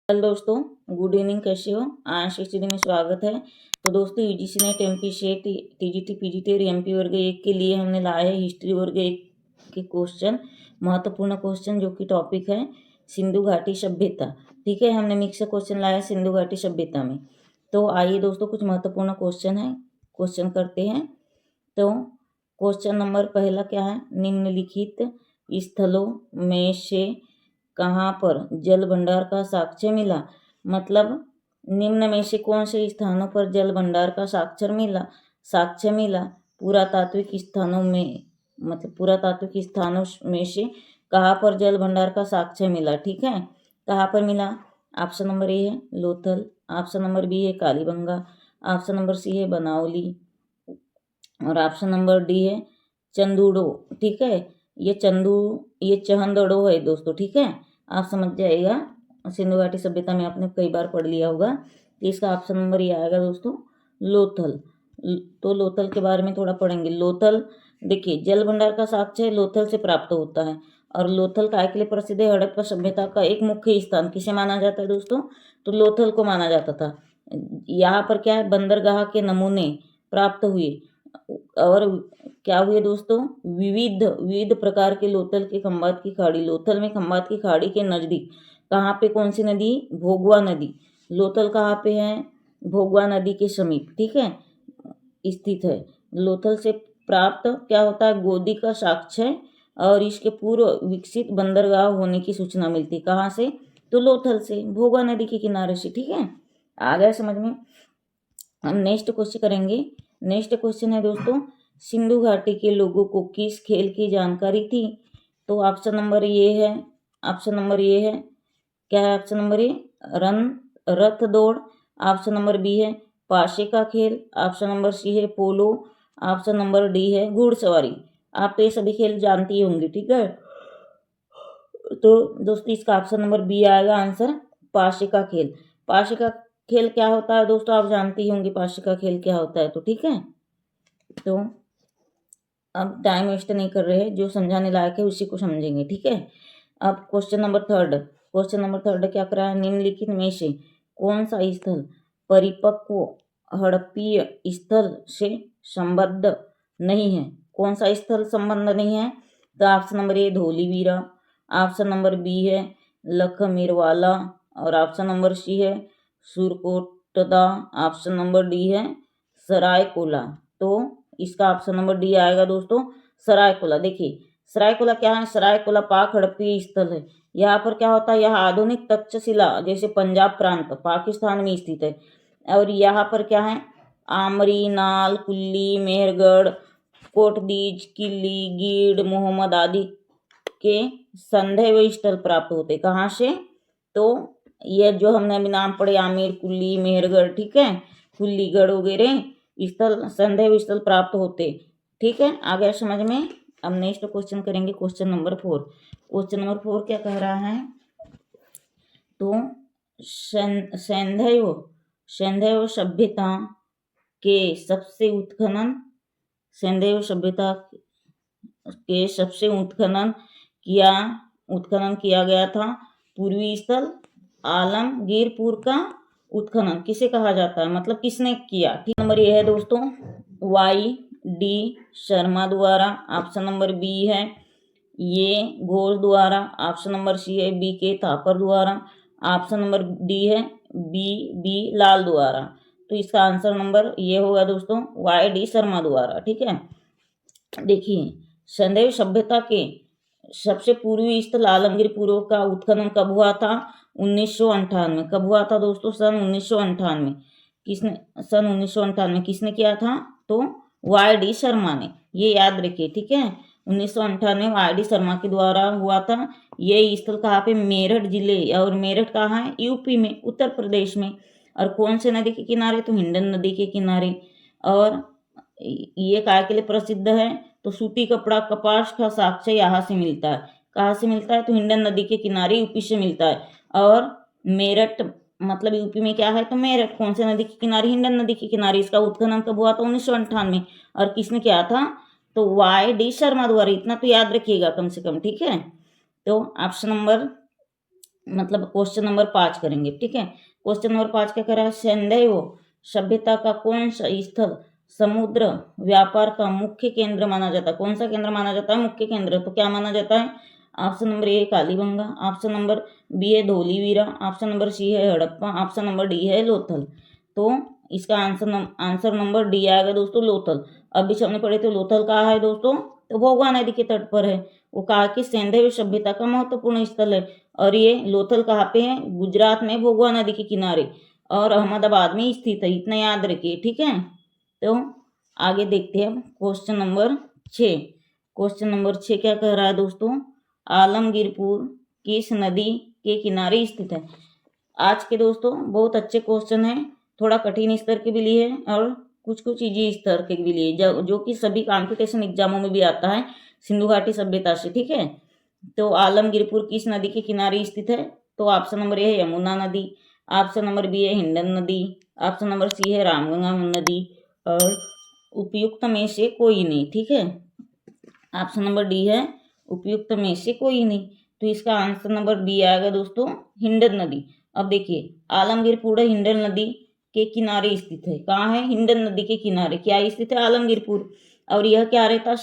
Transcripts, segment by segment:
Hello दोस्तों, good evening. कैसे हो? आज स्टडी में स्वागत है। तो दोस्तों, UGC net MP set TGT PGT और एमपी वर्ग 1 के लिए हमने लाए हैं हिस्ट्री वर्ग 1 के क्वेश्चन, महत्वपूर्ण क्वेश्चन, जो कि टॉपिक है सिंधु घाटी सभ्यता। ठीक है, हमने मिक्स क्वेश्चन लाया सिंधु घाटी सभ्यता में। तो आइए दोस्तों, कुछ महत्वपूर्ण क्वेश्चन है, क्वेश्चन करते हैं। तो क्वेश्चन नंबर पहला क्या है? निम्नलिखित स्थलों में से कहाँ पर जल भंडार का साक्ष्य मिला? मतलब निम्न में से कौन से स्थानों पर जल भंडार का साक्ष्य मिला पुरातात्विक स्थानों में, मतलब पुरातात्विक स्थानों में से कहाँ पर जल भंडार का साक्ष्य मिला? ठीक है, कहाँ पर मिला? ऑप्शन नंबर ए है लोथल, ऑप्शन नंबर बी है कालीबंगा, ऑप्शन नंबर सी है बनावली और ऑप्शन नंबर डी है चंदूड़ो। ठीक है, ये चहंदड़ो है दोस्तों। ठीक है, आप समझ जाइएगा, सिंधु घाटी सभ्यता में आपने कई बार पढ़ लिया होगा। तो इसका ऑप्शन नंबर ये आएगा दोस्तों, लोथल। तो लोथल के बारे में थोड़ा पढ़ेंगे। लोथल देखिए, जल भंडार का साक्ष्य लोथल से प्राप्त होता है। और लोथल काय के लिए प्रसिद्ध है? हड़प्पा सभ्यता का एक मुख्य स्थान किसे माना जाता है दोस्तों? तो लोथल को माना जाता था। यहाँ पर क्या है, बंदरगाह के नमूने प्राप्त हुए और क्या हुए दोस्तों, विविध प्रकार के लोथल के खंबात की खाड़ी। लोथल में खंबात की खाड़ी के नजदीक कहाँ पे, कौन सी नदी? भोगवा नदी। लोथल कहाँ पे है? भोगवा नदी के समीप, ठीक है, स्थित है। लोथल से प्राप्त क्या होता है? गोदी का साक्ष्य और इसके पूर्व विकसित बंदरगाह होने की सूचना मिलती। कहाँ से? तो लोथल से, भोगवा नदी के किनारे से। ठीक है, आ गया समझ में? हम नेक्स्ट क्वेश्चन करेंगे। नेक्स्ट क्वेश्चन है दोस्तों, सिंधु घाटी के लोगों को किस खेल की जानकारी थी? तो ऑप्शन नंबर ये है, क्या है ऑप्शन नंबर ए? रथ दौड़, ऑप्शन नंबर बी है पाशे का खेल, ऑप्शन नंबर सी है पोलो, ऑप्शन नंबर डी है घुड़सवारी। आप तो ये सभी खेल जानती होंगी। ठीक है, तो दोस्तों इसका ऑप्शन नंबर बी आएगा आंसर, पाशे का खेल। पाशे का खेल क्या होता है दोस्तों? आप जानती होंगी पाशे का खेल क्या होता है। तो ठीक है, तो अब टाइम वेस्ट नहीं कर रहे हैं, जो समझाने लायक है उसी को समझेंगे। ठीक है, अब क्वेश्चन नंबर थर्ड क्या करा है? निम्नलिखित में से कौन सा स्थल परिपक्व हड़प्पीय स्थल से संबद्ध नहीं है? कौन सा स्थल संबंध नहीं है? तो option number A Dholavira, option number B है लखमीरवाला और ऑप्शन नंबर सी है सुरकोटदा, ऑप्शन नंबर डी है सरायकोला। तो इसका ऑप्शन नंबर डी आएगा दोस्तों, सरायकोला। देखिए सरायकोला क्या है? सरायकोला पाक हड़प्पीय स्थल है। यहाँ पर क्या होता है? यह आधुनिक तक्षशिला जैसे पंजाब प्रांत पाकिस्तान में स्थित है। और यहाँ पर क्या है? आमरी, नाल, कुल्ली, मेहरगढ़, कोटदीज, किल्ली, गीड़, मोहम्मद आदि के संदेह स्थल प्राप्त होते। कहाँ से? तो ये जो हमने अभी नाम पढ़े, आमेर, कुल्ली, मेहरगढ़, ठीक है, कुल्लीगढ़ वगैरह स्थल, संदेह स्थल प्राप्त होते। ठीक है, आ गया समझ में? अब नेक्स्ट क्वेश्चन करेंगे, क्वेश्चन नंबर 4। क्वेश्चन नंबर 4 क्या कह रहा है? तो सैंधव सभ्यता के सबसे उत्खनन सैंधव सभ्यता के सबसे उत्खनन किया गया था पूर्वी स्थल आलमगीरपुर का उत्खनन किसे कहा जाता है? मतलब किसने किया? ठीक, नंबर ये है दोस्तों वाई डी शर्मा द्वारा, ऑप्शन नंबर बी है ये घोष द्वारा, ऑप्शन नंबर सी है बी के थापर द्वारा, ऑप्शन नंबर डी है बी लाल द्वारा। तो इसका आंसर नंबर ये होगा दोस्तों वाई डी शर्मा द्वारा। ठीक है, देखिए सैंधव सभ्यता के सबसे पूर्वी स्थल आलमगीरपुर का उत्खनन कब हुआ था? 1998। कब हुआ था दोस्तों? सन 1998। किसने? सन 1998 किसने किया था? तो वाई डी शर्मा ने। ये याद रखिए। ठीक है, 1998 वाई डी शर्मा के द्वारा हुआ था। ये स्थल कहाँ पे? मेरठ जिले, और मेरठ कहाँ है? यूपी में, उत्तर प्रदेश में। और कौन से नदी के किनारे? तो हिंडन नदी के किनारे। और ये काय के लिए प्रसिद्ध है? तो सूती कपड़ा, कपास का साक्ष्य यहाँ से मिलता है। कहाँ से मिलता है? तो हिंडन नदी के किनारे, यूपी से मिलता है। और मेरठ मतलब यूपी में क्या है? तो मेरठ कौन से नदी के किनारे? हिंडन नदी के किनारे। इसका उत्खनन कब हुआ था? 1998। और किसने किया था? तो वाई डी शर्मा द्वारा। इतना तो याद रखिएगा कम से कम। ठीक है, तो ऑप्शन नंबर मतलब क्वेश्चन नंबर 5 करेंगे, ठीक है। क्वेश्चन नंबर 5 क्या करा है, सैंधव सभ्यता का कौन सा स्थल समुद्र व्यापार का मुख्य केंद्र माना जाता है? कौन सा केंद्र माना जाता है? मुख्य केंद्र। तो क्या माना जाता है? Option number A Kalibangan, option number B है धोलीवीरा, ऑप्शन नंबर सी है हड़प्पा, ऑप्शन नंबर डी है लोथल। तो इसका आंसर नंबर डी आएगा दोस्तों, लोथल। अभी हमने पढ़े थे लोथल कहाँ है दोस्तों, तो भोगवा नदी के तट पर है। वो कहा कि सैंधव सभ्यता का महत्वपूर्ण स्थल है। और ये लोथल कहाँ पे है? गुजरात में भोगवा नदी के किनारे और अहमदाबाद में स्थित है, इतना याद रखिए, ठीक है। तो आगे देखते हैं क्वेश्चन नंबर 6। क्वेश्चन नंबर 6 क्या कह रहा है दोस्तों, आलमगीरपुर किस नदी के किनारे स्थित है? आज के दोस्तों बहुत अच्छे क्वेश्चन हैं, थोड़ा कठिन स्तर के भी लिए और कुछ कुछ इजी स्तर के भी लिए, जो कि सभी कॉम्पिटिशन एग्जामों में भी आता है सिंधु घाटी सभ्यता से, ठीक है। तो आलमगीरपुर किस नदी के किनारे स्थित है? तो ऑप्शन नंबर ए है यमुना नदी, ऑप्शन नंबर बी है हिंडन नदी, ऑप्शन नंबर सी है रामगंगा नदी और उपयुक्त में से कोई नहीं, ठीक है। ऑप्शन नंबर डी है उपयुक्त में से कोई नहीं। तो इसका आंसर नंबर बी आएगा दोस्तों, हिंडन नदी। अब देखिए आलमगीरपुर हिंडन नदी के किनारे स्थित है। कहाँ है? हिंडन नदी के किनारे क्या स्थित है? आलमगीरपुर। और यह क्या रहता?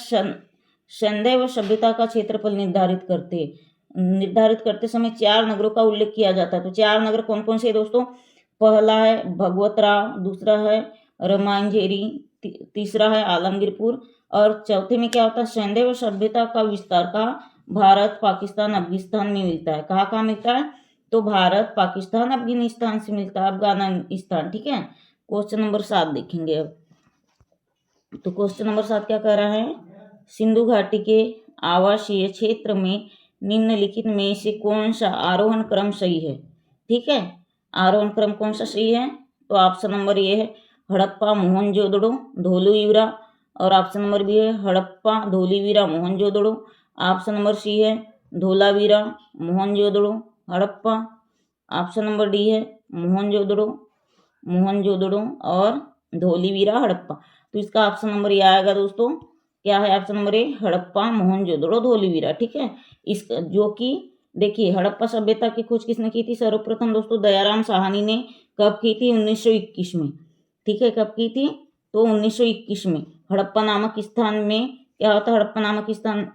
सैंधव सभ्यता का क्षेत्रफल निर्धारित करते समय 4 नगरों का उल्लेख किया जाता है। तो 4 नगर कौन कौन से दोस्तों? पहला है भगवतराव, दूसरा है रमांजेरी, तीसरा है आलमगीरपुर और चौथे में क्या होता है? सैंधव सभ्यता का विस्तार का भारत, पाकिस्तान, अफगानिस्तान में मिलता है। कहाँ कहाँ मिलता है? तो भारत, पाकिस्तान, अफगानिस्तान से मिलता है, अफगानिस्तान, ठीक है। क्वेश्चन नंबर 7 देखेंगे अब। तो क्वेश्चन नंबर 7 क्या कह रहा है, सिंधु घाटी के आवासीय क्षेत्र में निम्नलिखित में से कौन सा आरोहण क्रम सही है? ठीक है, आरोहण क्रम कौन सा सही है? तो ऑप्शन नंबर ए है हड़प्पा, मोहनजोदड़ो, धोलावीरा और ऑप्शन नंबर बी है Harappa, Dholavira, Mohenjodaro. Option number C है Dholavira, Mohenjodaro, Harappa. Option number D है मोहनजोदड़ो और धोलावीरा, हड़प्पा। तो इसका ऑप्शन नंबर ये आएगा दोस्तों, क्या है? Option number A Harappa, Mohenjodaro, Dholavira, ठीक है। इस जो कि देखिए हड़प्पा सभ्यता की खोज किसने की थी? सर्वप्रथम दोस्तों दयाराम साहनी ने। कब की थी? 1921 में, ठीक है। कब की थी? तो 1921 में। हड़प्पा नामक स्थान में क्या होता है? हड़प्पा नामक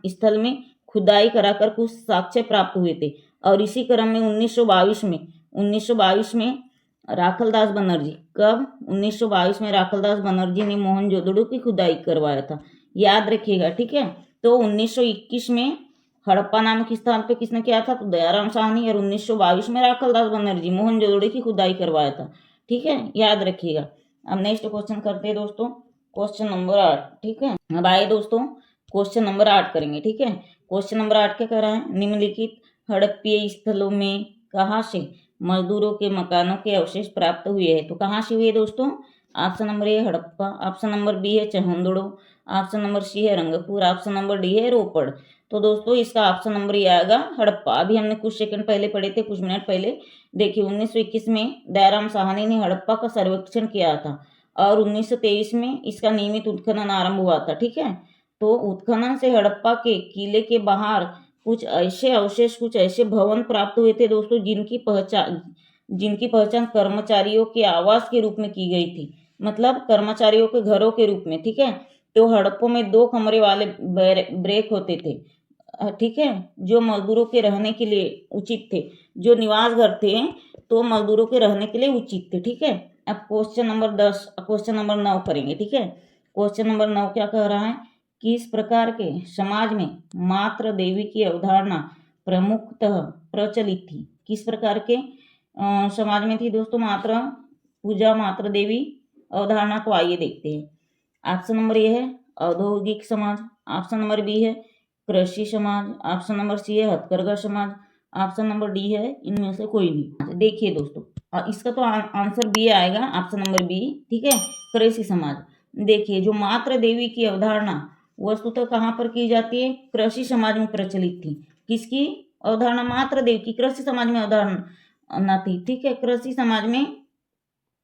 स्थल में खुदाई कराकर कुछ साक्ष्य प्राप्त हुए थे और इसी क्रम में 1922 में राखलदास बनर्जी, कब? 1922 में राखलदास बनर्जी ने मोहनजोदड़ो की खुदाई करवाया था, याद रखिएगा, ठीक है। तो 1921 में हड़प्पा नामक स्थान पे किसने किया था? तो दयाराम साहनी। और 1922 में राखलदास बनर्जी मोहनजोदड़ो की खुदाई करवाया था, ठीक है, याद रखिएगा। अब नेक्स्ट क्वेश्चन करते हैं दोस्तों, क्वेश्चन नंबर 8, ठीक है। अब आए दोस्तों क्वेश्चन नंबर 8 करेंगे, ठीक है। क्वेश्चन नंबर 8 क्या कर रहा है, निम्नलिखित हड़प्पीय स्थलों में कहाँ से मजदूरों के मकानों के अवशेष प्राप्त हुए हैं? तो कहाँ से हुए दोस्तों? Option number A Harappa, option number B है चहंदड़ो, ऑप्शन नंबर सी है रंगपुर, ऑप्शन नंबर डी है रोपड़। तो दोस्तों इसका ऑप्शन नंबर ये आएगा हड़प्पा। अभी हमने कुछ सेकंड पहले पढ़े थे, कुछ मिनट पहले। देखिए 1921 में दयाराम साहनी ने हड़प्पा का सर्वेक्षण किया था और 1923 में इसका नियमित उत्खनन आरंभ हुआ था, ठीक है। तो उत्खनन से हड़प्पा के किले के बाहर कुछ ऐसे अवशेष, कुछ ऐसे भवन प्राप्त हुए थे दोस्तों जिनकी पहचान कर्मचारियों के आवास के रूप में की गई थी, मतलब कर्मचारियों के घरों के रूप में, ठीक है। तो हड़प्पों में 2 कमरे वाले ब्रेक होते थे, ठीक है, जो मजदूरों के रहने के लिए उचित थे, जो निवास घर थे तो मजदूरों के रहने के लिए उचित थे, ठीक है। अब क्वेश्चन नंबर 9 करेंगे, ठीक है। क्वेश्चन नंबर 9 क्या कह रहा है, किस प्रकार के समाज में मात्र देवी की अवधारणा प्रमुखतः प्रचलित थी? किस प्रकार के समाज में थी दोस्तों मात्र देवी अवधारणा को? आइए देखते हैं। ऑप्शन नंबर ए है औद्योगिक समाज, ऑप्शन नंबर बी है कृषि समाज, ऑप्शन नंबर सी है हथकरघा समाज, ऑप्शन नंबर डी है इनमें से कोई नहीं। देखिए दोस्तों इसका तो आंसर बी आएगा, ऑप्शन नंबर बी, ठीक है, कृषि समाज। देखिए जो मात्र देवी की अवधारणा वस्तुतः कहाँ पर की जाती है? कृषि समाज में प्रचलित थी। किसकी अवधारणा? मात्र देवी की कृषि समाज में अवधारणा थी, ठीक है, कृषि समाज में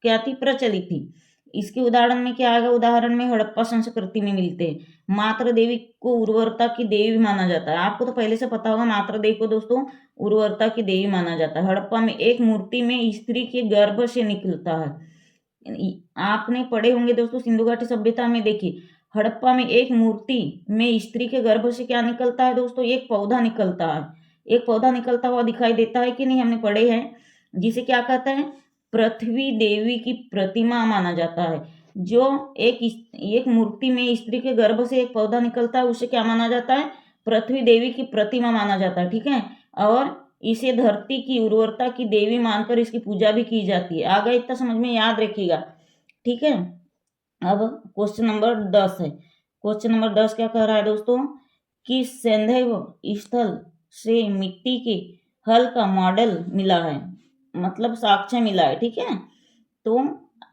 क्या थी? प्रचलित थी। इसके उदाहरण में क्या आएगा? उदाहरण में हड़प्पा संस्कृति में मिलते हैं। मात्र देवी को उर्वरता की देवी माना जाता है। आपको तो पहले से पता होगा मात्र देवी को दोस्तों उर्वरता की देवी माना जाता है। हड़प्पा में एक मूर्ति में स्त्री के गर्भ से निकलता है। आपने पढ़े होंगे दोस्तों सिंधु घाटी सभ्यता में, देखिए हड़प्पा में एक मूर्ति में स्त्री के गर्भ से क्या निकलता है दोस्तों, एक पौधा निकलता है। एक पौधा निकलता हुआ दिखाई देता है कि नहीं, हमने पढ़े हैं, जिसे क्या कहते हैं, पृथ्वी देवी की प्रतिमा माना जाता है। जो एक मूर्ति में स्त्री के गर्भ से एक पौधा निकलता है उसे क्या माना जाता है, पृथ्वी देवी की प्रतिमा माना जाता है, ठीक है। और इसे धरती की उर्वरता की देवी मानकर इसकी पूजा भी की जाती है। आगे इतना समझ में याद रखिएगा, ठीक है। अब क्वेश्चन नंबर 10 है। क्वेश्चन नंबर 10 क्या कह रहा है दोस्तों, कि सैंधव स्थल से मिट्टी के हल का मॉडल मिला है, मतलब साक्ष्य मिला है, ठीक है। तो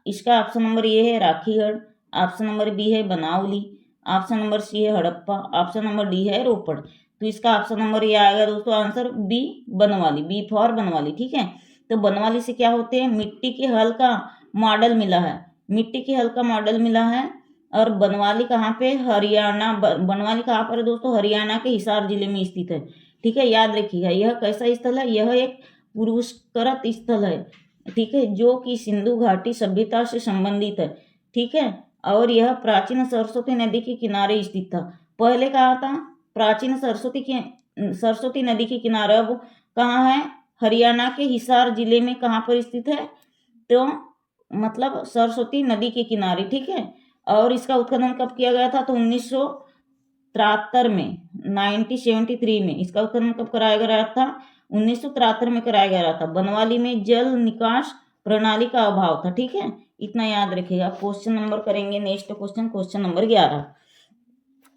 इसका ऑप्शन नंबर ए है राखीगढ़, ऑप्शन नंबर बी है बनावली, ऑप्शन नंबर सी है हड़प्पा, ऑप्शन नंबर डी है रोपड़। तो इसका ऑप्शन नंबर ये आएगा दोस्तों answer B Banawali, B for Banawali, ठीक है। तो बनवाली से क्या होते हैं, मिट्टी के हल का मॉडल मिला है, मिट्टी के हल का मॉडल मिला है। और बनवाली कहाँ पे, हरियाणा, बनवाली कहाँ पर है दोस्तों, हरियाणा के हिसार जिले में स्थित है, ठीक है। याद रखिएगा यह कैसा स्थल है, यह एक पुरस्कृत स्थल है, ठीक है, जो कि सिंधु घाटी सभ्यता से संबंधित है, ठीक है। और यह प्राचीन सरस्वती नदी के किनारे स्थित था। पहले कहा था प्राचीन सरस्वती नदी के किनारे, अब कहाँ है, हरियाणा के हिसार जिले में। कहाँ पर स्थित है, तो मतलब सरस्वती नदी के किनारे, ठीक है। और इसका उत्खनन कब किया गया था, तो 1973 में, 1973 में इसका उत्खनन कब कराया गया था, 1973 में कराया गया था। बनवाली में जल निकास प्रणाली का अभाव था, ठीक है, इतना याद रखिएगा। क्वेश्चन नंबर करेंगे next question, question number 11।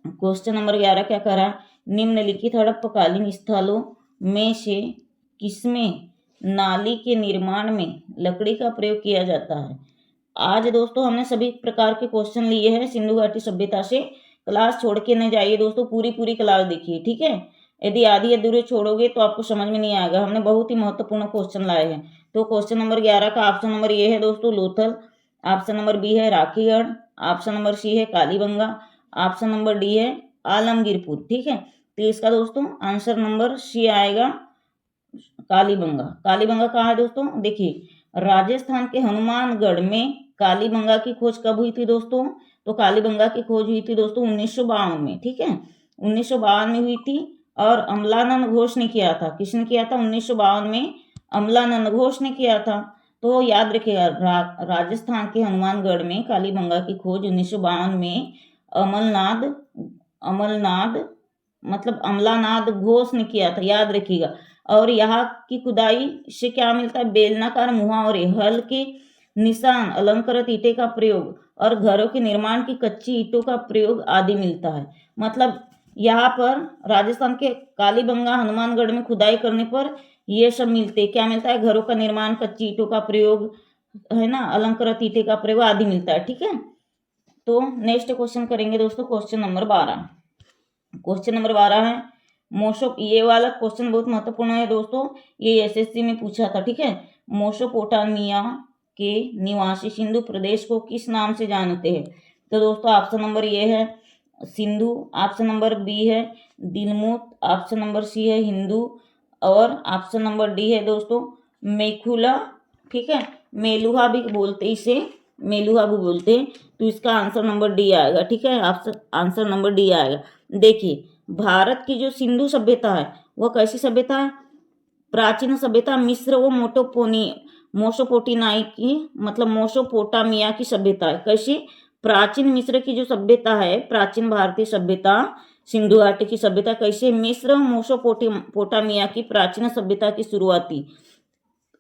Question number 11 क्या कह रहा है, निम्नलिखित हड़प्पकालीन स्थलों में से किसमें नाली के निर्माण में लकड़ी का प्रयोग किया जाता है। आज दोस्तों हमने सभी प्रकार के क्वेश्चन लिए हैं सिंधु घाटी सभ्यता से। क्लास छोड़ के न जाइए दोस्तों, पूरी क्लास देखिए, ठीक है। यदि आधी अधूरे छोड़ोगे तो आपको समझ में नहीं आएगा। हमने बहुत ही महत्वपूर्ण क्वेश्चन लाए हैं। तो क्वेश्चन नंबर 11 का ऑप्शन नंबर ए है दोस्तों लोथल, ऑप्शन नंबर बी है राखीगढ़, ऑप्शन नंबर सी है कालीबंगा, ऑप्शन नंबर डी है आलमगीरपुर, ठीक है। तो इसका दोस्तों आंसर नंबर सी आएगा कालीबंगा। कालीबंगा कहाँ है दोस्तों, देखिए राजस्थान के हनुमानगढ़ में कालीबंगा की खोज कब हुई थी दोस्तों, तो कालीबंगा की खोज हुई थी दोस्तों 1952 में, ठीक है, 1952 में हुई थी। और अमलानंद घोष ने किया था, किसने किया था, 1952 में अमलानंद घोष ने किया था। तो याद रखिएगा राजस्थान के हनुमानगढ़ में कालीबंगा की खोज 1952 में अमलनाद मतलब अमलानाथ घोष ने किया था, याद रखिएगा। और यहाँ की खुदाई से क्या मिलता है, बेलनाकार मुहावरे, हल के निशान, अलंकृत ईंटे का प्रयोग और घरों के निर्माण की कच्ची ईंटों का प्रयोग आदि मिलता है। मतलब यहाँ पर राजस्थान के कालीबंगा हनुमानगढ़ में खुदाई करने पर ये सब मिलते, क्या मिलता है, घरों का निर्माण, कच्ची ईंटों का प्रयोग, है ना, अलंकृत ईंटे का प्रयोग आदि मिलता है, ठीक है। तो नेक्स्ट क्वेश्चन करेंगे दोस्तों, क्वेश्चन नंबर 12। क्वेश्चन नंबर 12 है ये वाला क्वेश्चन बहुत महत्वपूर्ण है दोस्तों, ये एसएससी में पूछा था, ठीक है। मेसोपोटामिया के निवासी सिंधु प्रदेश को किस नाम से जानते हैं। तो दोस्तों ऑप्शन नंबर ये है सिंधु, ऑप्शन नंबर बी है दिलमुत, ऑप्शन नंबर सी है हिंदू और ऑप्शन नंबर डी है दोस्तों मेखुला, ठीक है। मेलुहा भी बोलते, इसे मेलुहा भी बोलते हैं। तो इसका आंसर नंबर डी आएगा, ठीक है, आंसर नंबर डी आएगा। देखिए भारत की जो सिंधु सभ्यता है वह कैसी सभ्यता है, प्राचीन सभ्यता मिस्र व मोसोपोटामिया की, मतलब मोसोपोटामिया की सभ्यता है। कैसी, प्राचीन मिस्र की जो सभ्यता है, प्राचीन भारतीय सभ्यता सिंधु घाटी की सभ्यता कैसे, मिस्र मोसोपोटामिया की प्राचीन सभ्यता की शुरुआती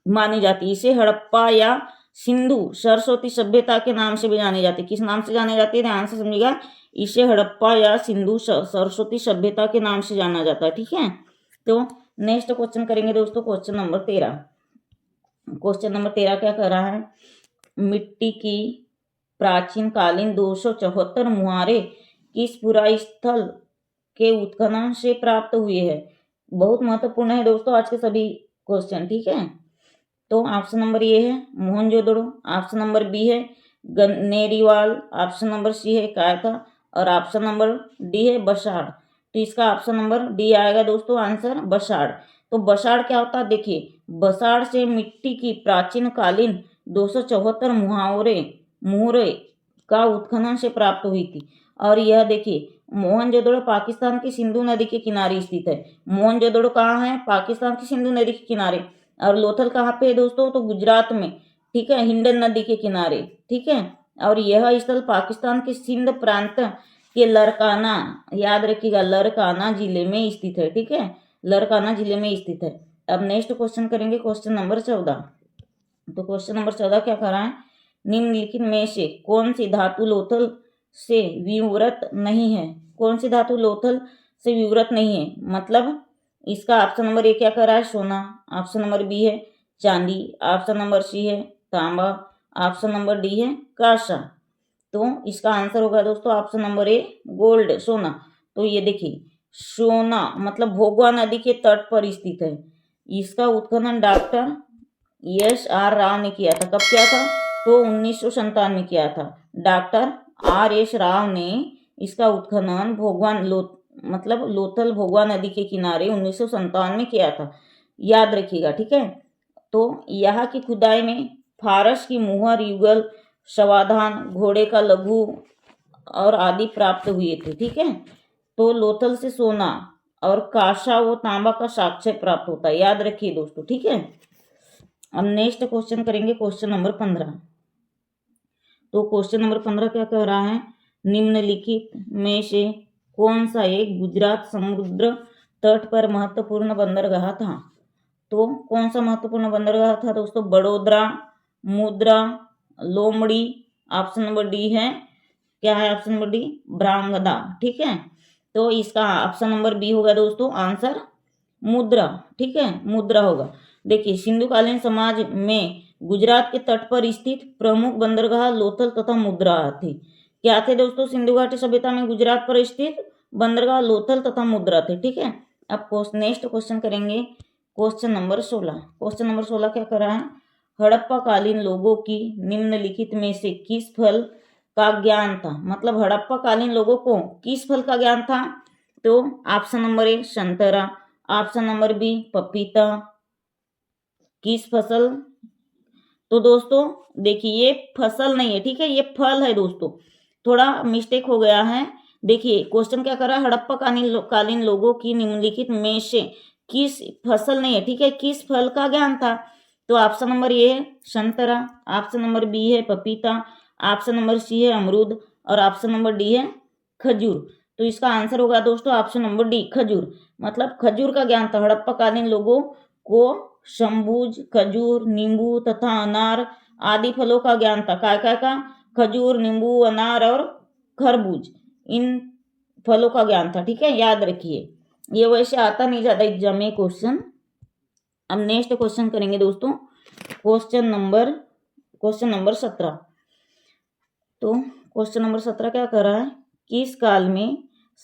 मानी जाती है। इसे हड़प्पा या सिंधु सरस्वती सभ्यता के नाम से भी जानी जाती है। किस नाम से जानी जाती है, ध्यान से समझिएगा, इसे हड़प्पा या सिंधु सरस्वती सभ्यता के नाम से जाना जाता है, ठीक है। तो नेक्स्ट क्वेश्चन करेंगे दोस्तों, क्वेश्चन नंबर 13। क्वेश्चन नंबर 13 क्या कह रहा है, मिट्टी की प्राचीन कालीन 274 मुहारे किस पुरास्थल के उत्खनन से प्राप्त हुए हैं। बहुत महत्वपूर्ण है दोस्तों आज के सभी क्वेश्चन, ठीक है। तो ऑप्शन नंबर ए है मोहनजोदड़ो, ऑप्शन नंबर बी है गन्नेरीवाल, ऑप्शन नंबर सी है कायथा और ऑप्शन नंबर डी है बसाड़। तो इसका ऑप्शन नंबर डी आएगा दोस्तों आंसर बसाड़। तो बसाड़ क्या होता है, देखिए बसाड़ से मिट्टी की प्राचीन कालीन 274 मुहरे का उत्खनन से प्राप्त हुई थी। और यह देखिए मोहनजोदड़ो पाकिस्तान की सिंधु नदी के किनारे स्थित है। मोहनजोदड़ो कहाँ है, पाकिस्तान की सिंधु नदी के किनारे। और लोथल कहाँ पे है दोस्तों, तो गुजरात में, ठीक है, हिंडन नदी के किनारे, ठीक है। और यह स्थल पाकिस्तान के सिंध प्रांत के लरकाना, याद रखिएगा, लरकाना जिले में स्थित है, ठीक है, लरकाना जिले में स्थित है। अब नेक्स्ट क्वेश्चन करेंगे, क्वेश्चन नंबर 14। तो क्वेश्चन नंबर 14 क्या कर रहा है, निम्नलिखित में से कौन सी धातु लोथल से विवृत नहीं है। कौन सी धातु लोथल से विवृत नहीं है, मतलब इसका ऑप्शन नंबर ए क्या कर रहा है, सोना, ऑप्शन नंबर बी है चांदी, ऑप्शन नंबर सी है तांबा, ऑप्शन नंबर डी है कांसा। तो इसका आंसर होगा दोस्तों ऑप्शन नंबर ए गोल्ड, सोना। तो ये देखिए सोना मतलब भोगवा नदी के तट पर स्थित है। इसका उत्खनन डॉक्टर एस.आर. राव ने किया था। कब किया था, तो 1997 में किया था। Doctor R.S. राव ने इसका उत्खनन मतलब लोथल भोगवा नदी के किनारे 1997 में किया था, याद रखिएगा, ठीक है। तो यहाँ की खुदाई में फारस की मुहर, युगल, समाधान, घोड़े का लघु और आदि प्राप्त हुए थे, ठीक है। तो लोथल से सोना और कांसा व तांबा का साक्ष्य प्राप्त होता है, याद रखिए दोस्तों, ठीक है। अब नेक्स्ट क्वेश्चन करेंगे, क्वेश्चन नंबर 15। तो क्वेश्चन नंबर 15 क्या कह रहा है, निम्नलिखित में से कौन सा एक गुजरात समुद्र तट पर महत्वपूर्ण बंदरगाह था। तो कौन सा महत्वपूर्ण बंदरगाह था दोस्तों, बड़ोदरा, मुद्रा, लोमड़ी, ऑप्शन नंबर डी है, क्या है ऑप्शन नंबर डी, ब्रांगदा, ठीक है। तो इसका ऑप्शन नंबर बी होगा दोस्तों आंसर, मुद्रा, ठीक है, मुद्रा होगा। देखिए सिंधुकालीन समाज में गुजरात के तट पर स्थित प्रमुख बंदरगाह लोथल तथा मुद्रा थे। क्या थे दोस्तों, सिंधु घाटी सभ्यता में गुजरात पर स्थित बंदरगाह लोथल तथा मुद्रा थे, ठीक है। अब नेक्स्ट क्वेश्चन करेंगे, क्वेश्चन नंबर 16। क्वेश्चन नंबर 16 क्या कर रहा है, हड़प्पा कालीन लोगों की निम्नलिखित में से किस फल का ज्ञान था। मतलब हड़प्पा कालीन लोगों को किस फल का ज्ञान था, तो ऑप्शन नंबर ए संतरा, ऑप्शन नंबर बी पपीता, किस फसल। तो दोस्तों देखिए ये फसल नहीं है, ठीक है, ये फल है दोस्तों, थोड़ा मिस्टेक हो गया है। देखिए क्वेश्चन क्या कर रहा है, हड़प्पा कालीन लोगों की निम्नलिखित में से किस फसल नहीं है, ठीक है, किस फल का ज्ञान था। तो ऑप्शन नंबर ए है संतरा, ऑप्शन नंबर बी है पपीता, ऑप्शन नंबर सी है अमरूद और ऑप्शन नंबर डी है खजूर। तो इसका आंसर होगा दोस्तों ऑप्शन नंबर डी खजूर। मतलब खजूर का ज्ञान था हड़प्पा कालीन लोगों को, शंबूज, खजूर, नींबू तथा अनार आदि फलों का ज्ञान था। काय काय का, खजूर, नींबू, अनार और खरबूज, इन फलों का ज्ञान था, ठीक है, याद रखिए। ये वैसे आता नहीं ज्यादा एग्जाम में क्वेश्चन। अब नेक्स्ट क्वेश्चन करेंगे दोस्तों, क्वेश्चन नंबर 17। तो क्वेश्चन नंबर 17 क्या कर रहा है, किस काल में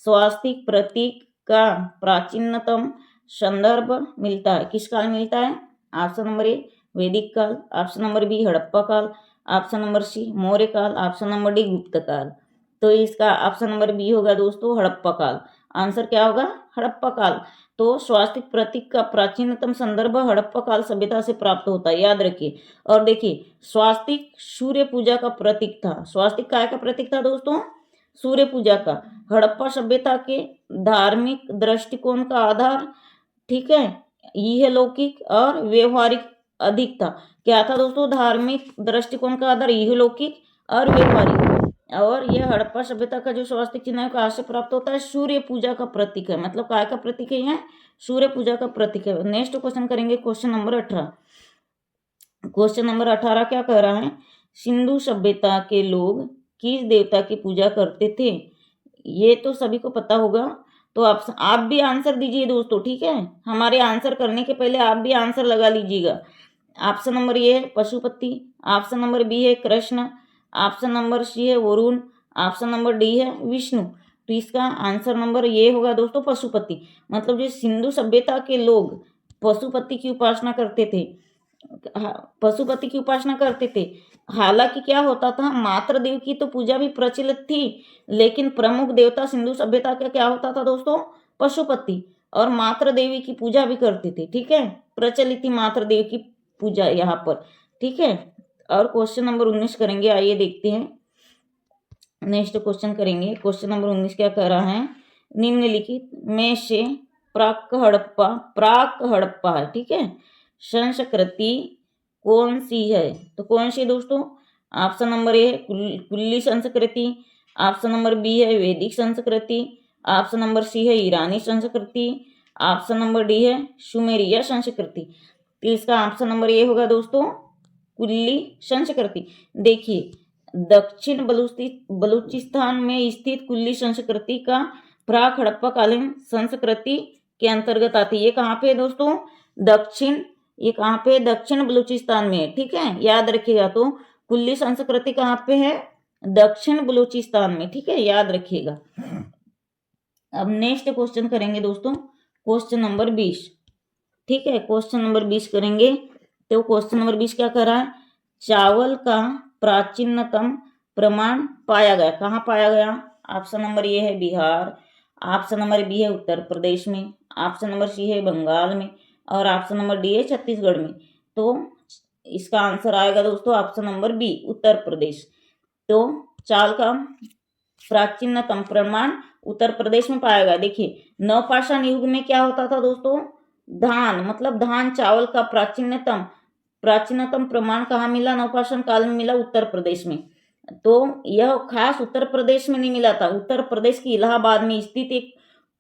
स्वास्तिक प्रतीक का प्राचीनतम संदर्भ मिलता है। किस काल मिलता है, ऑप्शन नंबर ए वैदिक काल, ऑप्शन नंबर बी हड़प्पा काल, ऑप्शन नंबर सी मौर्य काल, ऑप्शन नंबर डी गुप्त काल। तो इसका ऑप्शन नंबर बी होगा दोस्तों हड़प्पा काल। आंसर क्या होगा, हड़प्पा काल। तो स्वास्तिक प्रतीक का प्राचीनतम संदर्भ हड़प्पा काल सभ्यता से प्राप्त होता है, याद रखिए। और देखिए स्वास्तिक सूर्य पूजा का प्रतीक था। स्वास्तिक काय का प्रतीक था दोस्तों, सूर्य पूजा का। हड़प्पा सभ्यता के धार्मिक दृष्टिकोण का आधार, ठीक है, यह लौकिक और व्यवहारिक अधिक था। क्या था दोस्तों, धार्मिक दृष्टिकोण का आधार यह लौकिक और व्यवहारिक। और यह हड़प्पा सभ्यता का जो स्वास्तिक चिन्ह है कहाँ से प्राप्त होता है, सूर्य पूजा का प्रतीक है। मतलब काय का प्रतीक है, यह सूर्य पूजा का प्रतीक है। नेक्स्ट क्वेश्चन करेंगे, क्वेश्चन नंबर 18। क्वेश्चन नंबर 18 क्या कह रहा है, सिंधु सभ्यता के लोग किस देवता की पूजा करते थे। ये तो सभी को पता होगा। तो आप भी आंसर दीजिए दोस्तों, ठीक है, हमारे आंसर करने के पहले आप भी आंसर लगा लीजिएगा। ऑप्शन नंबर ए है पशुपति, ऑप्शन नंबर बी है कृष्ण, ऑप्शन नंबर सी है वरुण, ऑप्शन नंबर डी है विष्णु। तो इसका आंसर नंबर ये होगा दोस्तों पशुपति। मतलब जो सिंधु सभ्यता के लोग पशुपति की उपासना करते थे, पशुपति की उपासना करते थे। हालांकि क्या होता था, मातृ देव की तो पूजा भी प्रचलित थी, लेकिन प्रमुख देवता सिंधु सभ्यता का क्या होता था दोस्तों, पशुपति। और मातृ देवी की पूजा भी करते थे। ठीक है, प्रचलित थी मातृ देवी की पूजा यहाँ पर। ठीक है, और क्वेश्चन नंबर 19 करेंगे, आइए देखते हैं। नेक्स्ट क्वेश्चन करेंगे। क्वेश्चन नंबर 19 क्या कह रहा है, निम्नलिखित में से प्राक हड़प्पा है, ठीक है, संस्कृति कौन सी है? तो कौन सी दोस्तों? ऑप्शन नंबर ए है कुल्ली संस्कृति, ऑप्शन नंबर बी है वैदिक संस्कृति, ऑप्शन नंबर सी है ईरानी संस्कृति, ऑप्शन नंबर डी है सुमेरिया संस्कृति। तो इसका ऑप्शन नंबर ए होगा दोस्तों कुल्ली संस्कृति। देखिए, दक्षिण बलूचिस्तान में स्थित कुल्ली संस्कृति का प्राक हड़प्पा कालीन संस्कृति के अंतर्गत आती है। ये कहाँ पे है दोस्तों? ये कहाँ पे? दक्षिण बलूचिस्तान में है। ठीक है, याद रखिएगा। तो कुल्ली संस्कृति कहाँ पे है? दक्षिण बलूचिस्तान में। ठीक है, याद रखिएगा। अब नेक्स्ट क्वेश्चन करेंगे दोस्तों, क्वेश्चन नंबर 20। ठीक है, क्वेश्चन नंबर 20 करेंगे। तो क्वेश्चन नंबर 20 क्या कर रहा है, चावल का प्राचीनतम प्रमाण पाया गया, कहाँ पाया गया? ऑप्शन नंबर ए है बिहार, ऑप्शन नंबर बी है उत्तर प्रदेश में, ऑप्शन नंबर सी है बंगाल में, और ऑप्शन नंबर डी है छत्तीसगढ़ में। तो इसका आंसर आएगा दोस्तों option number B, Uttar Pradesh. तो चावल का प्राचीनतम प्रमाण उत्तर प्रदेश में पाया गया। देखिए, नवपाषाण युग में क्या होता था दोस्तों, धान, मतलब धान चावल का प्राचीनतम प्रमाण कहाँ मिला? नवपाषाण काल में मिला, उत्तर प्रदेश में। तो यह खास उत्तर प्रदेश में नहीं मिला था, उत्तर प्रदेश की इलाहाबाद में स्थित एक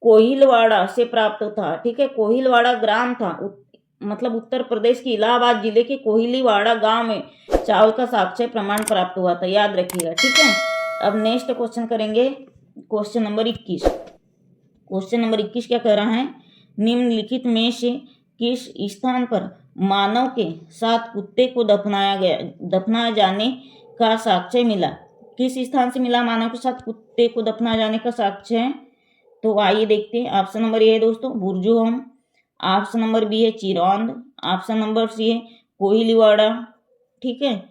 कोहिलवाड़ा से प्राप्त था। ठीक है, कोहिलवाड़ा ग्राम था, मतलब उत्तर प्रदेश की इलाहाबाद जिले के कोहिलीवाड़ा गांव में चावल का साक्ष्य प्रमाण प्राप्त हुआ था, याद रखिएगा। ठीक है, अब नेक्स्ट क्वेश्चन करेंगे, क्वेश्चन नंबर 21। क्वेश्चन नंबर 21 क्या कह रहा है, निम्नलिखित में से किस स्थान पर मानव के साथ कुत्ते को दफनाया जाने का साक्ष्य मिला? किस स्थान से मिला मानव के साथ कुत्ते को दफनाया जाने का साक्ष्य? तो आइए देखते हैं। ऑप्शन नंबर ए है दोस्तों बुरजोहम, ऑप्शन नंबर बी है चिरौंद, ऑप्शन नंबर सी है कोहिलीवाड़ा, ठीक है,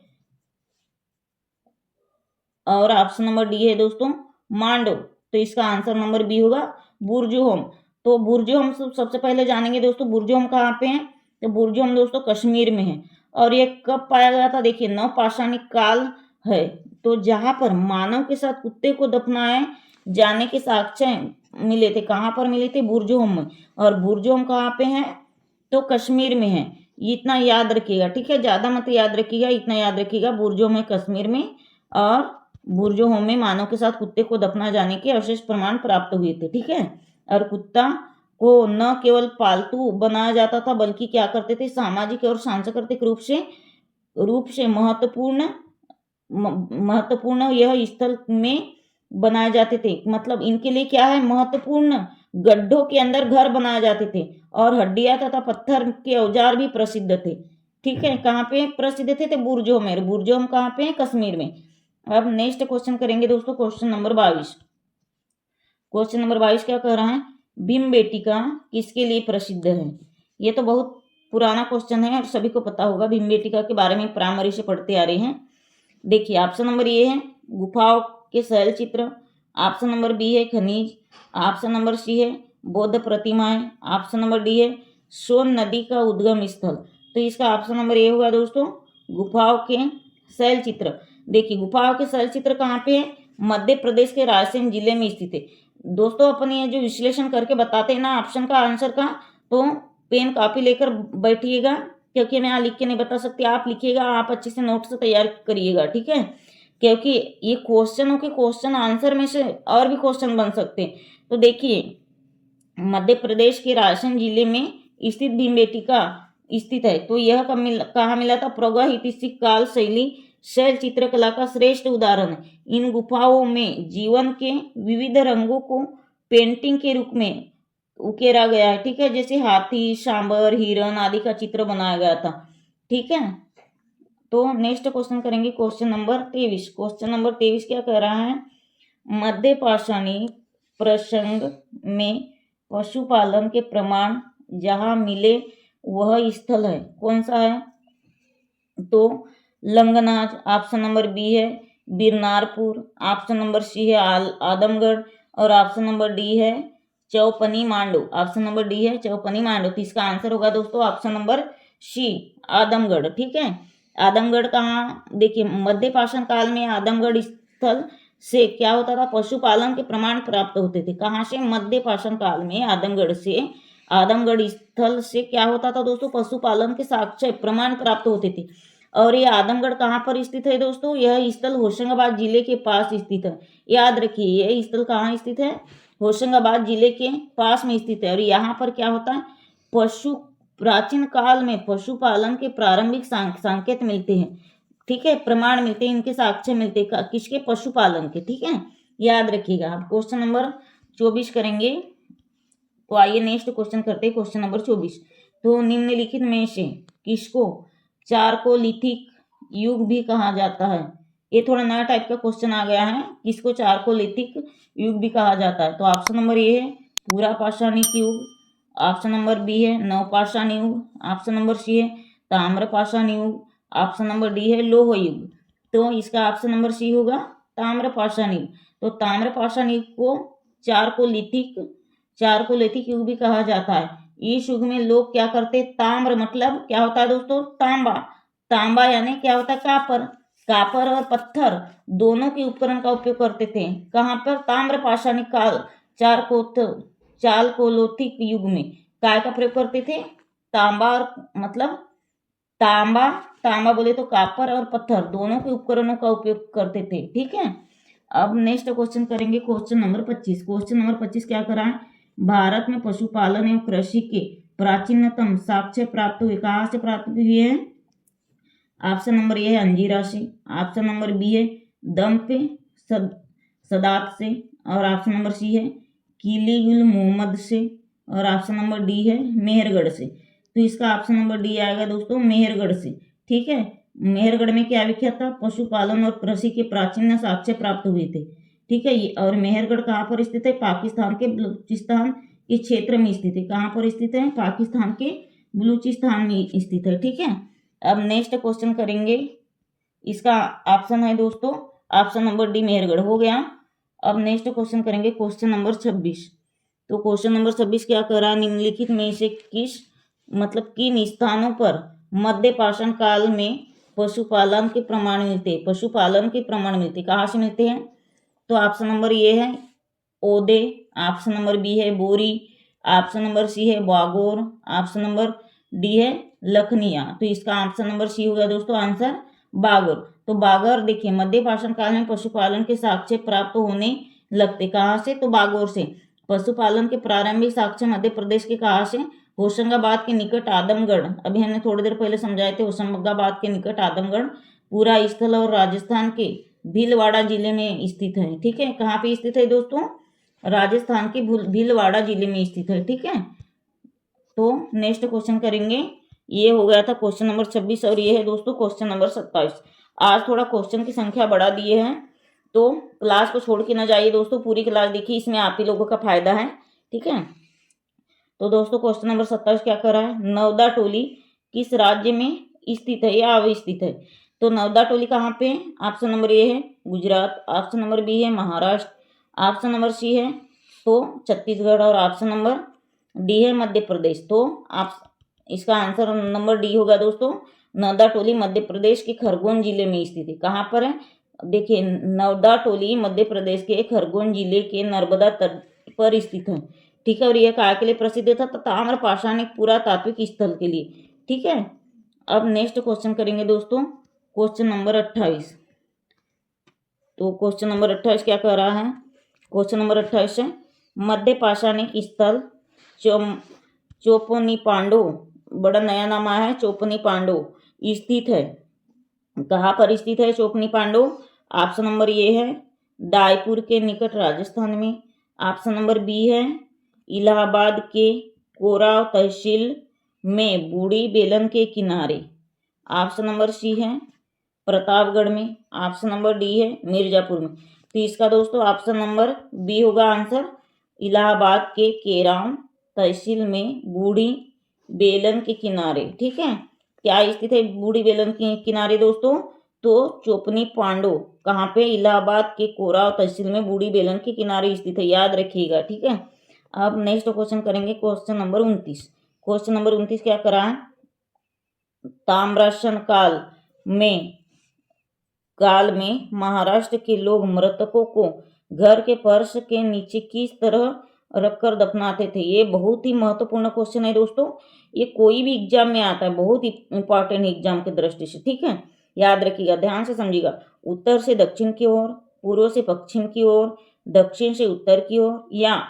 और ऑप्शन नंबर डी है दोस्तों मांडो। तो इसका आंसर नंबर बी होगा बुरजोहम। तो बुरजोहम सबसे पहले जानेंगे दोस्तों, बुरजोहम कहाँ पे है? तो बुरजोहम दोस्तों कश्मीर में है। और ये कब पाया गया था? देखिए, नवपाषाणिक काल है। तो जहां पर मानव के साथ कुत्ते को दफनाए जाने के साक्ष्य मिले थे, कहाँ पर मिले थे? बुरजोहम में। और बुरजोहम कहाँ पे है? तो कश्मीर में है। इतना याद रखिएगा, ठीक है, ज्यादा मत याद रखिएगा, इतना याद रखिएगा, बुरजोहम है कश्मीर में, और बुरजोहम में मानव के साथ कुत्ते को दफना जाने के अवशेष प्रमाण प्राप्त हुए थे। ठीक है, और कुत्ता को न केवल पालतू बनाया जाता था, बल्कि क्या करते थे, सामाजिक और सांस्कृतिक रूप से महत्वपूर्ण यह स्थल में बनाए जाते थे। मतलब इनके लिए क्या है, महत्वपूर्ण गड्ढों के अंदर घर बनाए जाते थे, और हड्डियां तथा पत्थर के औजार भी प्रसिद्ध थे। ठीक है, कहाँ पे प्रसिद्ध थे? तो बुरजोहम में। बुरजोहम कहाँ पे है? कश्मीर में। अब नेक्स्ट क्वेश्चन करेंगे दोस्तों, क्वेश्चन नंबर 22। क्वेश्चन नंबर 22 क्या कह रहा है, भीमबेटिका किसके लिए प्रसिद्ध है? ये तो बहुत पुराना क्वेश्चन है और सभी को पता होगा, भीमबेटिका के बारे में प्राइमरी से पढ़ते आ रहे हैं। देखिए, ऑप्शन नंबर ए है गुफाओं के शैल चित्र, ऑप्शन नंबर बी है खनिज, ऑप्शन नंबर सी है बौद्ध प्रतिमाएं, ऑप्शन नंबर डी है सोन नदी का उद्गम स्थल। तो इसका ऑप्शन नंबर ए होगा दोस्तों गुफाओं के शैल चित्र। देखिए, गुफाओं के शैल चित्र कहाँ पे है? मध्य प्रदेश के रायसेन जिले में स्थित है। दोस्तों, अपन ये जो विश्लेषण करके बताते हैं ना ऑप्शन का आंसर का, तो पेन कॉपी लेकर बैठिएगा, क्योंकि मैं यहाँ लिख के नहीं बता सकती, आप लिखिएगा, आप अच्छे से नोट से तैयार करिएगा। ठीक है, क्योंकि ये क्वेश्चनों के क्वेश्चन आंसर में से और भी क्वेश्चन बन सकते हैं। तो देखिए, मध्य प्रदेश के रायसेन जिले में स्थित भीमबेटिका स्थित है। तो यह कहाँ मिला था? प्रागैतिहासिक काल शैली शैल चित्रकला का श्रेष्ठ उदाहरण है। इन गुफाओं में जीवन के विविध रंगों को पेंटिंग के रूप में उकेरा गया है। ठीक है, जैसे हाथी, सांबर, हिरण आदि का चित्र बनाया गया था। ठीक है, तो नेक्स्ट क्वेश्चन करेंगे, क्वेश्चन नंबर 23। क्वेश्चन नंबर 23 क्या कह रहा है, मध्य पाषाणी प्रसंग में पशुपालन के प्रमाण जहां मिले वह स्थल है, कौन सा है? तो लंगनाज, ऑप्शन नंबर बी है बिरनारपुर, ऑप्शन नंबर सी है आदमगढ़, और ऑप्शन नंबर डी है चौपनी मांडो। ऑप्शन नंबर डी है चौपनी मांडो। तो इसका आंसर होगा दोस्तों ऑप्शन नंबर सी, आदमगढ़। ठीक है, आदमगढ़ कहाँ, देखिए मध्य पाषाण काल में आदमगढ़ स्थल से क्या होता था, पशुपालन के प्रमाण प्राप्त होते थे। कहाँ से, मध्य पाषाण काल में आदमगढ़ से, आदमगढ़ स्थल से क्या होता था दोस्तों, पशुपालन के साक्ष्य प्रमाण प्राप्त होते थे। और ये आदमगढ़ कहाँ पर स्थित है दोस्तों, यह स्थल होशंगाबाद जिले के पास स्थित है। याद रखिए यह स्थल कहाँ स्थित है, होशंगाबाद जिले के पास में स्थित है। और यहाँ पर क्या होता है, प्राचीन काल में पशुपालन के प्रारंभिक संकेत मिलते हैं। ठीक है, प्रमाण मिलते हैं, इनके साक्ष्य मिलते हैं, किसके, पशुपालन के। ठीक है, याद रखिएगा। आप क्वेश्चन नंबर 24 करेंगे। तो आइए नेक्स्ट क्वेश्चन करते हैं, क्वेश्चन नंबर 24। तो निम्नलिखित में से किसको चारकोलिथिक युग भी कहा जाता है। ये थोड़ा नया टाइप का क्वेश्चन आ गया है, किसको चारकोलिथिक युग भी कहा जाता है। तो ऑप्शन नंबर ए है पूरा पाषाणिक युग, ऑप्शन नंबर बी है नवपाषाण युग, ऑप्शन नंबर सी है ताम्रपाषाण युग, ऑप्शन नंबर डी है लौह युग। तो इसका ऑप्शन नंबर सी होगा ताम्रपाषाण युग। तो ताम्रपाषाण युग को चारकोलिथिक युग भी कहा जाता है। इस युग में लोग क्या करते, ताम्र मतलब क्या होता है दोस्तों, तांबा। तांबा यानी क्या होता है, कापर और पत्थर दोनों के उपकरण का उपयोग करते थे। कहाँ पर, ताम्रपाषाणिक काल चारकोलिथिक युग में काय का प्रयोग करते थे, तांबा और मतलब तांबा बोले तो कापर और पत्थर दोनों के उपकरणों का उपयोग करते थे। ठीक है, अब नेक्स्ट क्वेश्चन करेंगे, क्वेश्चन नंबर 25। क्वेश्चन नंबर 25 क्या करा है, भारत में पशुपालन एवं कृषि के प्राचीनतम साक्ष्य प्राप्त हुए, कहाँ से प्राप्त हुए हैं। ऑप्शन नंबर ए है अंजीरा से, ऑप्शन नंबर बी है दम्प सदात से, और ऑप्शन नंबर सी है किलीगुल मोहम्मद से, और ऑप्शन नंबर डी है मेहरगढ़ से। तो इसका ऑप्शन नंबर डी आएगा दोस्तों मेहरगढ़ से। ठीक है, मेहरगढ़ में क्या विख्यात था, पशुपालन और कृषि के प्राचीन साक्ष्य प्राप्त हुए थे। ठीक है, और मेहरगढ़ कहाँ पर स्थित है, पाकिस्तान के बलूचिस्तान के क्षेत्र में स्थित है। कहाँ पर स्थित है, पाकिस्तान के बलूचिस्तान में स्थित है। ठीक है, अब नेक्स्ट क्वेश्चन करेंगे, इसका ऑप्शन है दोस्तों ऑप्शन नंबर डी मेहरगढ़ हो गया। अब नेक्स्ट क्वेश्चन करेंगे, क्वेश्चन नंबर 26। तो क्वेश्चन नंबर 26 क्या कर रहा है, निम्नलिखित में से किन स्थानों पर मध्य पाषाण काल में पशुपालन के प्रमाण मिलते, कहाँ से मिलते हैं। तो ऑप्शन नंबर ए है ओदे, ऑप्शन नंबर बी है बोरी, ऑप्शन नंबर सी है बागोर, ऑप्शन नंबर डी है लखनिया। तो इसका ऑप्शन नंबर सी होगा दोस्तों आंसर बागोर। तो बागोर देखिए मध्य पाषाण काल में पशुपालन के साक्ष्य प्राप्त होने लगते, कहाँ से, तो बागोर से। पशुपालन के प्रारंभिक साक्ष्य मध्य प्रदेश के कहाँ से, होशंगाबाद के निकट आदमगढ़। अभी हमने थोड़ी देर पहले समझाए थे, होशंगाबाद के निकट आदमगढ़ पूरा स्थल और राजस्थान के भीलवाड़ा जिले में स्थित है। ठीक है, कहाँ पे स्थित है दोस्तों, राजस्थान के भीलवाड़ा जिले में स्थित है। ठीक है, तो नेक्स्ट क्वेश्चन करेंगे, ये हो गया था क्वेश्चन नंबर 26 और ये है दोस्तों क्वेश्चन नंबर 27। आज थोड़ा क्वेश्चन की संख्या बढ़ा दिए हैं, तो क्लास को छोड़ के ना जाइए दोस्तों, पूरी क्लास देखिए, इसमें आप ही लोगों का फायदा है। ठीक है, तो दोस्तों क्वेश्चन नंबर 27 क्या कर रहा है, नवदा टोली किस राज्य में स्थित है या अवस्थित है। तो नवदा टोली कहाँ पे, ऑप्शन नंबर ए है गुजरात, ऑप्शन नंबर बी है महाराष्ट्र, ऑप्शन नंबर सी है तो छत्तीसगढ़, और ऑप्शन नंबर डी है मध्य प्रदेश। तो आप इसका आंसर नंबर डी होगा दोस्तों, नवदा टोली मध्य प्रदेश के खरगोन जिले में स्थित है। कहाँ पर है, देखिए नवदा टोली मध्य प्रदेश के खरगोन जिले के नर्मदा तट पर स्थित है। ठीक है, और यह काय के लिए प्रसिद्ध था, तो ताम्र पाषाणिक पुरातात्विक स्थल के लिए। ठीक है, अब नेक्स्ट क्वेश्चन करेंगे दोस्तों, क्वेश्चन नंबर 28। तो क्वेश्चन नंबर 28 क्या कह रहा है, क्वेश्चन नंबर 28 है मध्य पाषाणिक स्थल चौपनी पांडो, बड़ा नया नाम आया है, चौपनी पांडो स्थित है। कहाँ पर स्थित है चौपनी पांडो, ऑप्शन नंबर ए है दायपुर के निकट राजस्थान में, ऑप्शन नंबर बी है इलाहाबाद के कोराव तहसील में बूढ़ी बेलन के किनारे, ऑप्शन नंबर सी है प्रतापगढ़ में, ऑप्शन नंबर डी है मिर्जापुर में। तो इसका दोस्तों ऑप्शन नंबर बी होगा आंसर, इलाहाबाद के केराम तहसील में बूढ़ी बेलन के किनारे। ठीक है, क्या स्थित है बूढ़ी बेलन के किनारे दोस्तों, तो चौपनी पांडो कहाँ पे, इलाहाबाद के कोराव तहसील में बूढ़ी बेलन के किनारे स्थित है, याद रखिएगा। ठीक है, अब नेक्स्ट क्वेश्चन करेंगे क्वेश्चन नंबर 29। क्वेश्चन नंबर 29 क्या करा है, ताम्रशन काल में महाराष्ट्र के लोग मृतकों को घर के फर्श के नीचे किस तरह रखकर दफनाते थे। ये बहुत ही महत्वपूर्ण क्वेश्चन है दोस्तों, ये कोई भी एग्जाम में आता है, बहुत ही इंपॉर्टेंट एग्जाम की दृष्टि से, ठीक है। याद रखिएगा, ध्यान से समझिएगा। उत्तर से दक्षिण की ओर, पूर्व से पश्चिम की ओर, दक्षिण से उत्तर की ओर या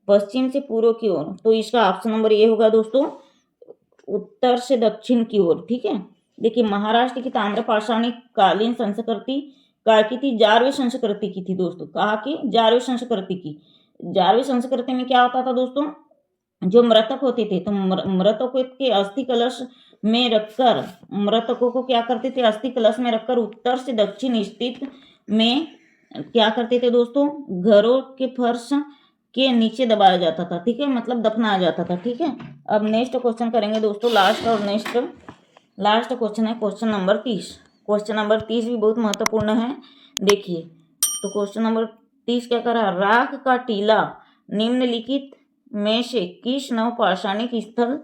पश्चिम से पूर्व की ओर। तो इसका ऑप्शन नंबर ये होगा दोस्तों, उत्तर से दक्षिण की ओर, ठीक है। देखिए, महाराष्ट्र की ताम्रपाषाणी कालीन संस्कृति का की थी, 11वीं संस्कृति की थी दोस्तों। कहा कि 11वीं संस्कृति की। 11वीं संस्कृति में क्या होता था दोस्तों, जो मृतक होते थे तो मृतकों के अस्थि कलश में रखकर, मृतकों को क्या करते थे, अस्थि कलश में रखकर उत्तर से दक्षिण स्थित में क्या करते थे दोस्तों, घरों के फर्श के नीचे दबाया जाता था, ठीक है, मतलब दफनाया जाता था, ठीक है। अब नेक्स्ट क्वेश्चन करेंगे दोस्तों, लास्ट क्वेश्चन है क्वेश्चन नंबर 30। क्वेश्चन नंबर 30 भी बहुत महत्वपूर्ण है। देखिए, तो क्वेश्चन नंबर 30 क्या कर रहा है, राख का टीला निम्नलिखित में से किस नवपाषाणिक स्थल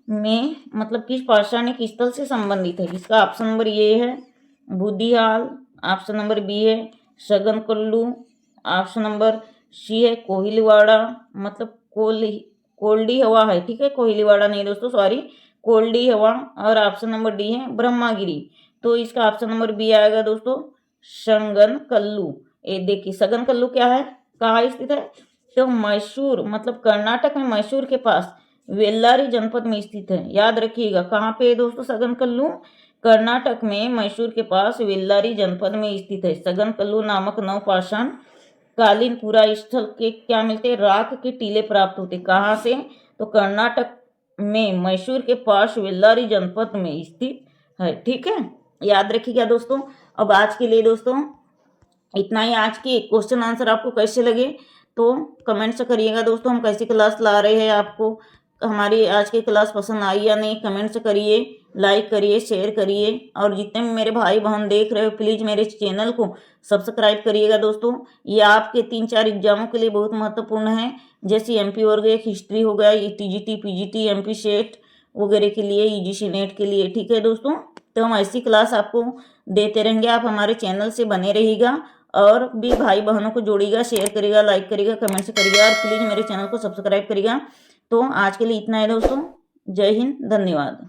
में, मतलब किस पाषाणिक स्थल से संबंधित है। इसका ऑप्शन नंबर ये है बुधियाल, ऑप्शन नंबर बी है सगनकल्लू, ऑप्शन नंबर सी है कोहिलवाड़ा, मतलब कोल्डी हवा है, ठीक है, कोहिलीवाड़ा नहीं दोस्तों, सॉरी, कोल्डी हवा। और ऑप्शन नंबर डी है ब्रह्मागिरी। तो इसका ऑप्शन नंबर बी आएगा दोस्तों, संगनकल्लू। ये देखिए, संगनकल्लू क्या है, कहाँ स्थित है, तो मैसूर, मतलब कर्नाटक में मैसूर के पास वेल्लारी जनपद में स्थित है। याद रखिएगा, कहाँ पे है दोस्तों सगनकल्लू, कर्नाटक में मैसूर के पास वेल्लारी जनपद में स्थित है। सगनकल्लू नामक नवपाषाण कालीन पूरा स्थल के क्या मिलते, राख के टीले प्राप्त होते। कहाँ से, तो कर्नाटक में मैसूर के पास वेल्लारी जनपद में स्थित है, ठीक है। याद रखिएगा दोस्तों। अब आज के लिए दोस्तों इतना ही। आज के क्वेश्चन आंसर आपको कैसे लगे तो कमेंट से करिएगा दोस्तों। हम कैसी क्लास ला रहे हैं, आपको हमारी आज की क्लास पसंद आई या नहीं, कमेंट से करिए, लाइक करिए, शेयर करिए। और जितने भी मेरे भाई बहन देख रहे हो प्लीज़ मेरे चैनल को सब्सक्राइब करिएगा दोस्तों। ये आपके 3-4 एग्जामों के लिए बहुत महत्वपूर्ण है, जैसे एमपी वर्ग एक हिस्ट्री हो गया, ये टीजीटी पीजीटी एमपी सेट वगैरह के लिए, यूजीसी नेट के लिए, ठीक है दोस्तों। तो हम ऐसी क्लास आपको देते रहेंगे, आप हमारे चैनल से बने रहिएगा और भी भाई बहनों को जोड़िएगा, शेयर करिएगा, लाइक करिएगा, कमेंट से करिएगा और प्लीज़ मेरे चैनल को सब्सक्राइब करिएगा। तो आज के लिए इतना है दोस्तों। जय हिंद, धन्यवाद।